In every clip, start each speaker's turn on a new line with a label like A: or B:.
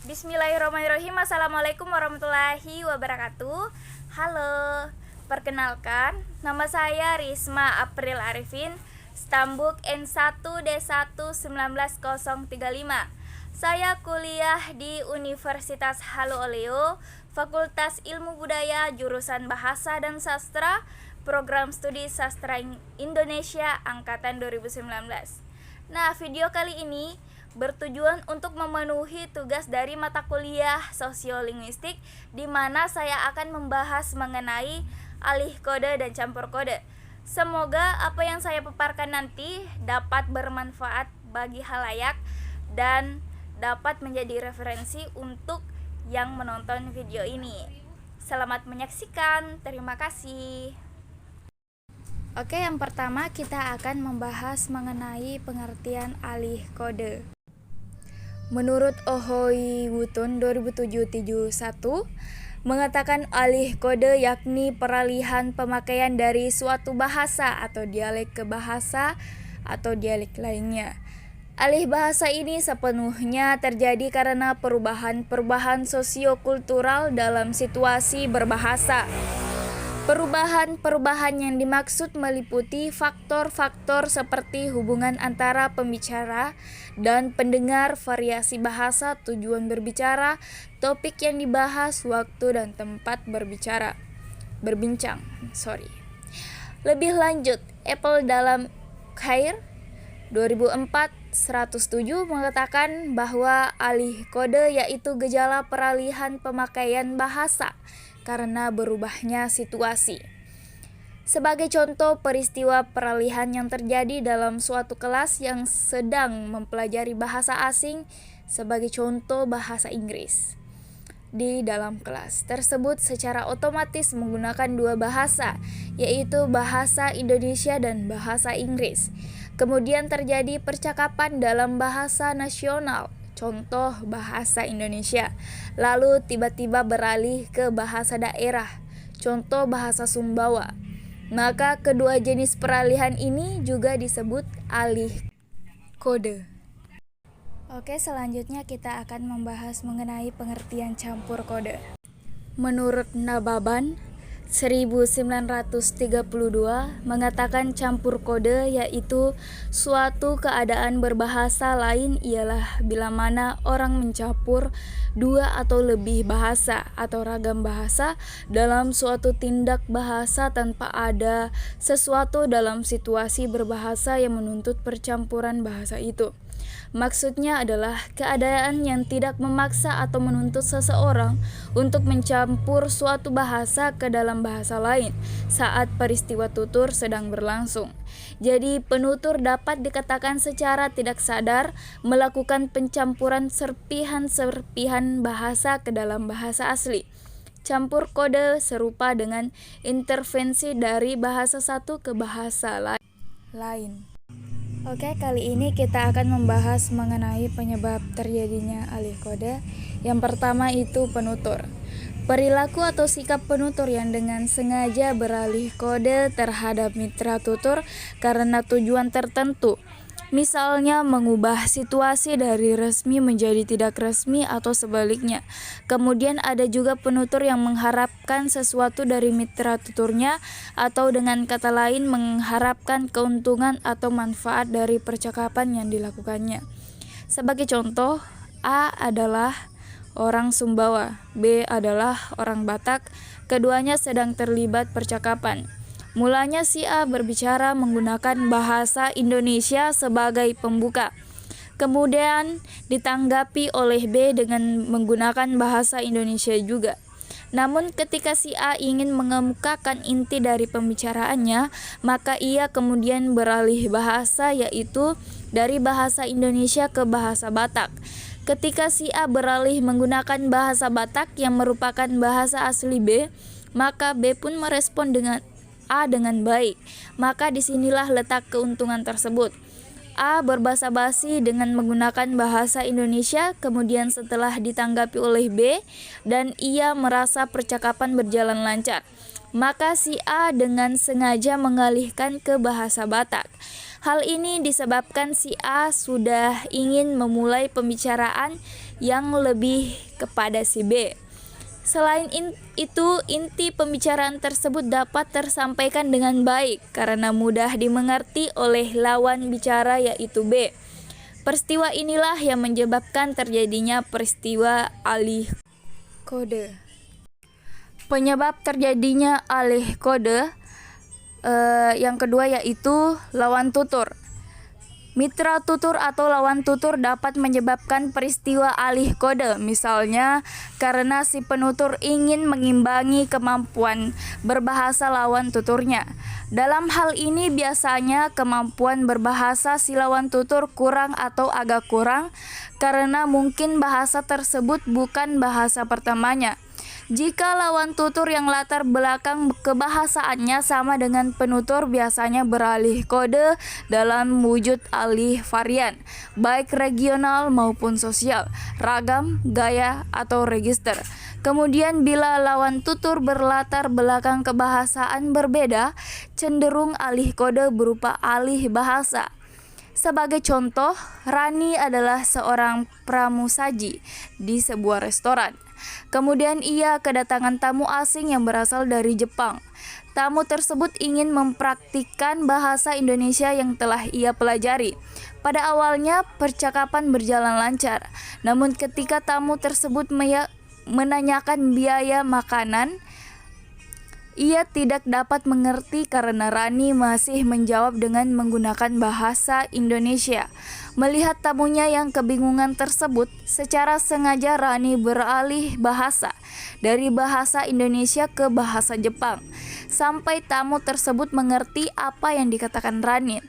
A: Bismillahirrahmanirrahim. Assalamualaikum warahmatullahi wabarakatuh. Halo, perkenalkan, nama saya Risma April Arifin, Stambuk N1D1 19035. Saya kuliah di Universitas Halu Oleo, Fakultas Ilmu Budaya, jurusan Bahasa dan Sastra, Program Studi Sastra Indonesia Angkatan 2019. Nah, video kali ini bertujuan untuk memenuhi tugas dari mata kuliah Sosiolinguistik, di mana saya akan membahas mengenai alih kode dan campur kode. Semoga apa yang saya paparkan nanti dapat bermanfaat bagi halayak dan dapat menjadi referensi untuk yang menonton video ini. Selamat menyaksikan, terima kasih. Oke, yang pertama kita akan membahas mengenai pengertian alih kode. Menurut Ohoy Wooton 2007-71 mengatakan alih kode yakni peralihan pemakaian dari suatu bahasa atau dialek ke bahasa atau dialek lainnya. Alih bahasa ini sepenuhnya terjadi karena perubahan sosiokultural dalam situasi berbahasa. Perubahan yang dimaksud meliputi faktor-faktor seperti hubungan antara pembicara dan pendengar, variasi bahasa, tujuan berbicara, topik yang dibahas, waktu dan tempat berbincang. Lebih lanjut, Apple dalam Cair 2004-107 mengatakan bahwa alih kode yaitu gejala peralihan pemakaian bahasa karena berubahnya situasi. Sebagai contoh peristiwa peralihan yang terjadi dalam suatu kelas yang sedang mempelajari bahasa asing, sebagai contoh bahasa Inggris. Di dalam kelas tersebut secara otomatis menggunakan dua bahasa, yaitu bahasa Indonesia dan bahasa Inggris. Kemudian terjadi percakapan dalam bahasa nasional, contoh bahasa Indonesia, lalu tiba-tiba beralih ke bahasa daerah, contoh bahasa Sumbawa. Maka kedua jenis peralihan ini juga disebut alih kode. Oke, selanjutnya kita akan membahas mengenai pengertian campur kode. Menurut Nababan 1932 mengatakan campur kode yaitu suatu keadaan berbahasa lain ialah bila mana orang mencampur dua atau lebih bahasa atau ragam bahasa dalam suatu tindak bahasa tanpa ada sesuatu dalam situasi berbahasa yang menuntut percampuran bahasa itu. Maksudnya adalah keadaan yang tidak memaksa atau menuntut seseorang untuk mencampur suatu bahasa ke dalam bahasa lain saat peristiwa tutur sedang berlangsung. Jadi penutur dapat dikatakan secara tidak sadar melakukan pencampuran serpihan-serpihan bahasa ke dalam bahasa asli. Campur kode serupa dengan intervensi dari bahasa satu ke bahasa lain. Oke, kali ini kita akan membahas mengenai penyebab terjadinya alih kode. Yang pertama itu penutur. Perilaku atau sikap penutur yang dengan sengaja beralih kode terhadap mitra tutur karena tujuan tertentu. Misalnya mengubah situasi dari resmi menjadi tidak resmi atau sebaliknya. Kemudian ada juga penutur yang mengharapkan sesuatu dari mitra tuturnya atau dengan kata lain mengharapkan keuntungan atau manfaat dari percakapan yang dilakukannya. Sebagai contoh, A adalah orang Sumbawa, B adalah orang Batak, keduanya sedang terlibat percakapan. Mulanya si A berbicara menggunakan bahasa Indonesia sebagai pembuka. Kemudian ditanggapi oleh B dengan menggunakan bahasa Indonesia juga. Namun ketika si A ingin mengemukakan inti dari pembicaraannya, maka ia kemudian beralih bahasa yaitu dari bahasa Indonesia ke bahasa Batak. Ketika si A beralih menggunakan bahasa Batak yang merupakan bahasa asli B, maka B pun merespon dengan A dengan baik. Maka disinilah letak keuntungan tersebut. A berbasa-basi dengan menggunakan bahasa Indonesia, kemudian setelah ditanggapi oleh B dan ia merasa percakapan berjalan lancar, maka si A dengan sengaja mengalihkan ke bahasa Batak. Hal ini disebabkan si A sudah ingin memulai pembicaraan yang lebih kepada si B. Selain itu, inti pembicaraan tersebut dapat tersampaikan dengan baik karena mudah dimengerti oleh lawan bicara yaitu B. Peristiwa inilah yang menyebabkan terjadinya peristiwa alih kode. Penyebab terjadinya alih kode yang kedua yaitu lawan tutur. Mitra tutur atau lawan tutur dapat menyebabkan peristiwa alih kode, misalnya karena si penutur ingin mengimbangi kemampuan berbahasa lawan tuturnya. Dalam hal ini biasanya kemampuan berbahasa si lawan tutur kurang atau agak kurang karena mungkin bahasa tersebut bukan bahasa pertamanya. Jika lawan tutur yang latar belakang kebahasaannya sama dengan penutur, biasanya beralih kode dalam wujud alih varian, baik regional maupun sosial, ragam, gaya, atau register. Kemudian bila lawan tutur berlatar belakang kebahasaan berbeda, cenderung alih kode berupa alih bahasa. Sebagai contoh, Rani adalah seorang pramusaji di sebuah restoran. Kemudian ia kedatangan tamu asing yang berasal dari Jepang. Tamu tersebut ingin mempraktikkan bahasa Indonesia yang telah ia pelajari. Pada awalnya percakapan berjalan lancar, namun ketika tamu tersebut menanyakan biaya makanan, ia tidak dapat mengerti karena Rani masih menjawab dengan menggunakan bahasa Indonesia. Melihat tamunya yang kebingungan tersebut, secara sengaja Rani beralih bahasa dari bahasa Indonesia ke bahasa Jepang, sampai tamu tersebut mengerti apa yang dikatakan Rani.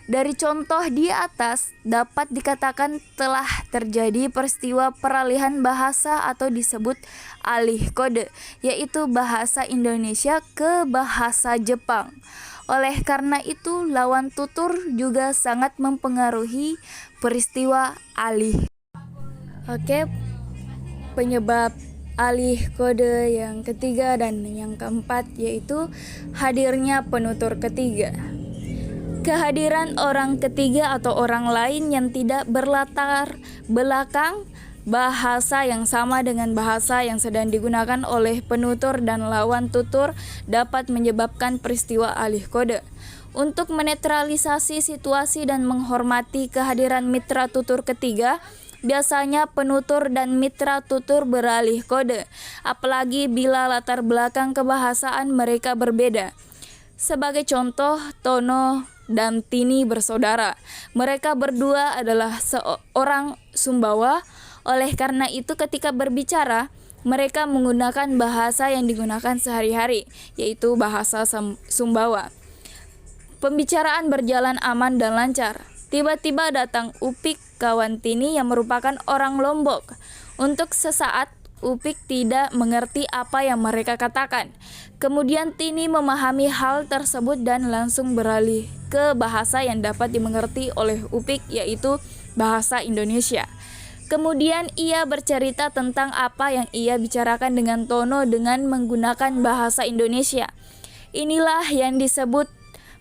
A: Dari contoh di atas dapat dikatakan telah terjadi peristiwa peralihan bahasa atau disebut alih kode, yaitu bahasa Indonesia ke bahasa Jepang. Oleh karena itu, lawan tutur juga sangat mempengaruhi peristiwa alih. Oke, penyebab alih kode yang ketiga dan yang keempat yaitu hadirnya penutur ketiga. Kehadiran orang ketiga atau orang lain yang tidak berlatar belakang bahasa yang sama dengan bahasa yang sedang digunakan oleh penutur dan lawan tutur dapat menyebabkan peristiwa alih kode. Untuk menetralisasi situasi dan menghormati kehadiran mitra tutur ketiga, biasanya penutur dan mitra tutur beralih kode, apalagi bila latar belakang kebahasaan mereka berbeda. Sebagai contoh, Tono dan Tini bersaudara. Mereka berdua adalah seorang Sumbawa. Oleh karena itu ketika berbicara, mereka menggunakan bahasa yang digunakan sehari-hari, yaitu bahasa Sumbawa. Pembicaraan berjalan aman dan lancar. Tiba-tiba datang Upik, kawan Tini yang merupakan orang Lombok. Untuk sesaat, Upik tidak mengerti apa yang mereka katakan. Kemudian Tini memahami hal tersebut dan langsung beralih ke bahasa yang dapat dimengerti oleh Upik, yaitu bahasa Indonesia. Kemudian ia bercerita tentang apa yang ia bicarakan dengan Tono dengan menggunakan bahasa Indonesia. Inilah yang disebut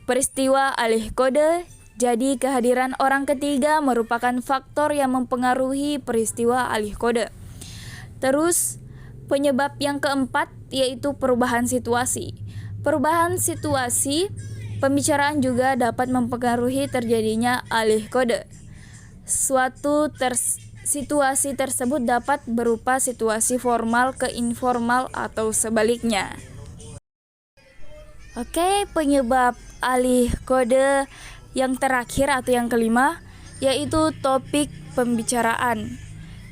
A: peristiwa alih kode. Jadi kehadiran orang ketiga merupakan faktor yang mempengaruhi peristiwa alih kode. Terus penyebab yang keempat yaitu perubahan situasi. Perubahan situasi pembicaraan juga dapat mempengaruhi terjadinya alih kode. Situasi tersebut dapat berupa situasi formal ke informal atau sebaliknya. Oke, penyebab alih kode yang terakhir atau yang kelima yaitu topik pembicaraan,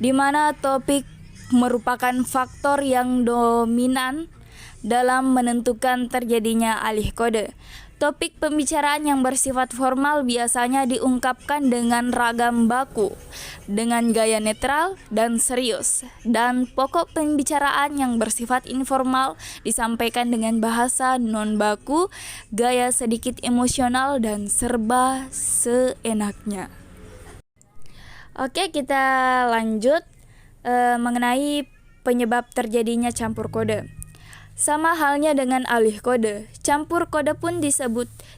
A: di mana topik merupakan faktor yang dominan dalam menentukan terjadinya alih kode. Topik pembicaraan yang bersifat formal biasanya diungkapkan dengan ragam baku, dengan gaya netral dan serius, dan pokok pembicaraan yang bersifat informal disampaikan dengan bahasa non-baku, gaya sedikit emosional, dan serba seenaknya. Oke, kita lanjut mengenai penyebab terjadinya campur kode. Sama halnya dengan alih kode, campur kode pun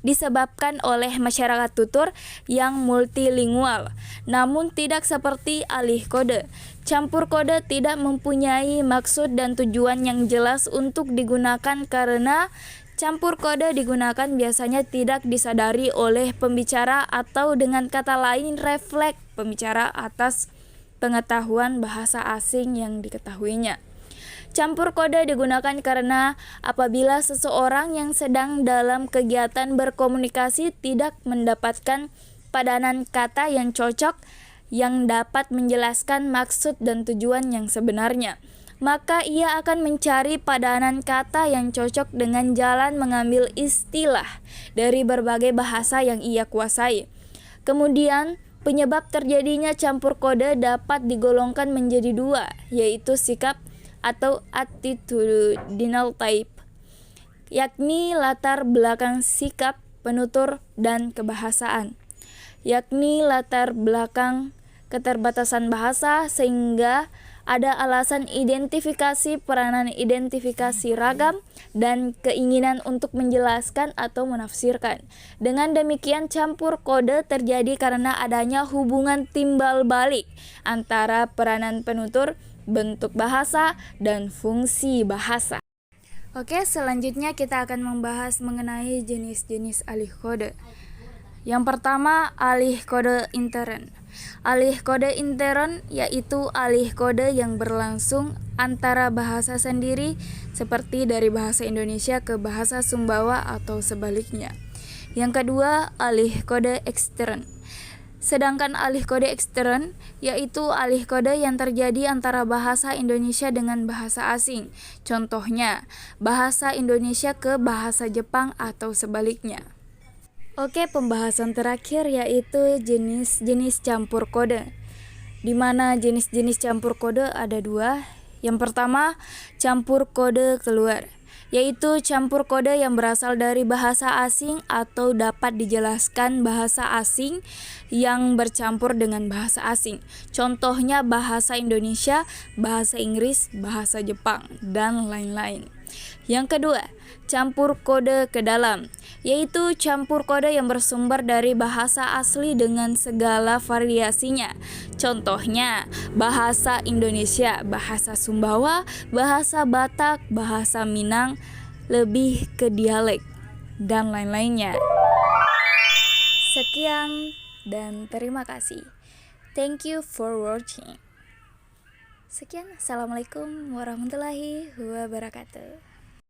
A: disebabkan oleh masyarakat tutur yang multilingual. Namun tidak seperti alih kode. Campur kode tidak mempunyai maksud dan tujuan yang jelas untuk digunakan karena campur kode digunakan biasanya tidak disadari oleh pembicara atau dengan kata lain refleks pembicara atas pengetahuan bahasa asing yang diketahuinya. Campur kode digunakan karena apabila seseorang yang sedang dalam kegiatan berkomunikasi tidak mendapatkan padanan kata yang cocok yang dapat menjelaskan maksud dan tujuan yang sebenarnya, maka ia akan mencari padanan kata yang cocok dengan jalan mengambil istilah dari berbagai bahasa yang ia kuasai. Kemudian, penyebab terjadinya campur kode dapat digolongkan menjadi dua, yaitu sikap atau attitudinal type, yakni latar belakang sikap, penutur, dan kebahasaan, yakni latar belakang keterbatasan bahasa sehingga ada alasan identifikasi, peranan identifikasi ragam, dan keinginan untuk menjelaskan atau menafsirkan. Dengan demikian, campur kode terjadi karena adanya hubungan timbal balik antara peranan penutur, bentuk bahasa, dan fungsi bahasa. Oke, selanjutnya kita akan membahas mengenai jenis-jenis alih kode. Yang pertama, alih kode intern. Alih kode intern yaitu alih kode yang berlangsung antara bahasa sendiri seperti dari bahasa Indonesia ke bahasa Sumbawa atau sebaliknya. Yang kedua, alih kode ekstern. Sedangkan alih kode ekstern yaitu alih kode yang terjadi antara bahasa Indonesia dengan bahasa asing. Contohnya, bahasa Indonesia ke bahasa Jepang atau sebaliknya. Oke, pembahasan terakhir yaitu jenis-jenis campur kode. Di mana jenis-jenis campur kode ada dua. Yang pertama, campur kode keluar, yaitu campur kode yang berasal dari bahasa asing atau dapat dijelaskan bahasa asing yang bercampur dengan bahasa asing. Contohnya bahasa Indonesia, bahasa Inggris, bahasa Jepang, dan lain-lain. Yang kedua, campur kode ke dalam, yaitu campur kode yang bersumber dari bahasa asli dengan segala variasinya. Contohnya, bahasa Indonesia, bahasa Sumbawa, bahasa Batak, bahasa Minang, lebih ke dialek, dan lain-lainnya. Sekian dan terima kasih. Thank you for watching. Sekian, assalamualaikum warahmatullahi wabarakatuh.